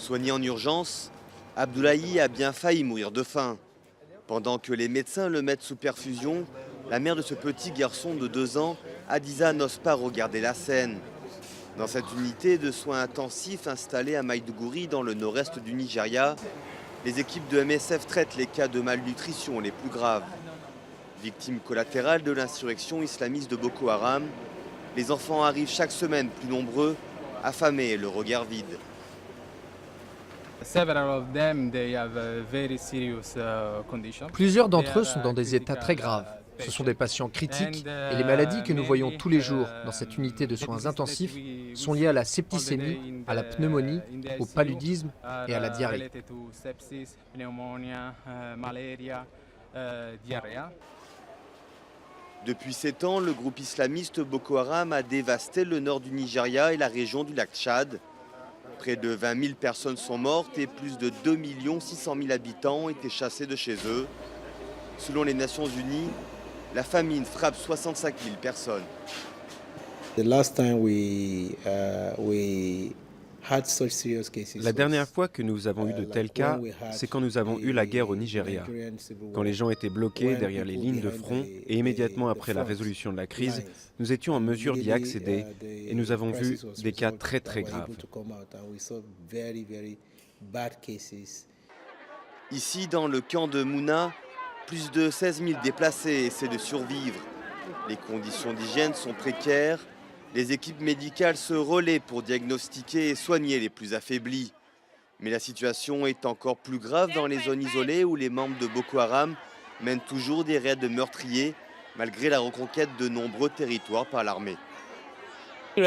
Soigné en urgence, Abdoulaye a bien failli mourir de faim. Pendant que les médecins le mettent sous perfusion, la mère de ce petit garçon de 2 ans, Hadiza, n'ose pas regarder la scène. Dans cette unité de soins intensifs installée à Maïdougouri, dans le nord-est du Nigeria, les équipes de MSF traitent les cas de malnutrition les plus graves. Victimes collatérales de l'insurrection islamiste de Boko Haram, les enfants arrivent chaque semaine plus nombreux, affamés et le regard vide. Plusieurs d'entre eux sont dans des états très graves. Ce sont des patients critiques et les maladies que nous voyons tous les jours dans cette unité de soins intensifs sont liées à la septicémie, à la pneumonie, au paludisme et à la diarrhée. Depuis 7 ans, le groupe islamiste Boko Haram a dévasté le nord du Nigeria et la région du lac Tchad. Près de 20 000 personnes sont mortes et plus de 2 600 000 habitants ont été chassés de chez eux. Selon les Nations Unies, la famine frappe 65 000 personnes. La dernière fois que nous avons eu de tels cas, c'est quand nous avons eu la guerre au Nigeria, quand les gens étaient bloqués derrière les lignes de front et immédiatement après la résolution de la crise, nous étions en mesure d'y accéder et nous avons vu des cas très très graves. Ici, dans le camp de Mouna, plus de 16 000 déplacés essaient de survivre. Les conditions d'hygiène sont précaires. Les équipes médicales se relaient pour diagnostiquer et soigner les plus affaiblis. Mais la situation est encore plus grave dans les zones isolées où les membres de Boko Haram mènent toujours des raids meurtriers, malgré la reconquête de nombreux territoires par l'armée. En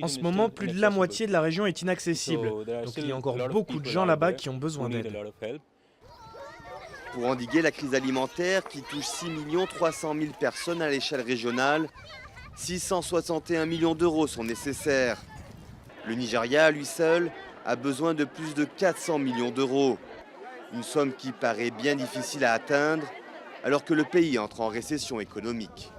ce moment, plus de la moitié de la région est inaccessible. Donc il y a encore beaucoup de gens là-bas qui ont besoin d'aide. Pour endiguer la crise alimentaire qui touche 6 300 000 personnes à l'échelle régionale, 661 millions d'euros sont nécessaires. Le Nigeria, à lui seul, a besoin de plus de 400 millions d'euros. Une somme qui paraît bien difficile à atteindre, alors que le pays entre en récession économique.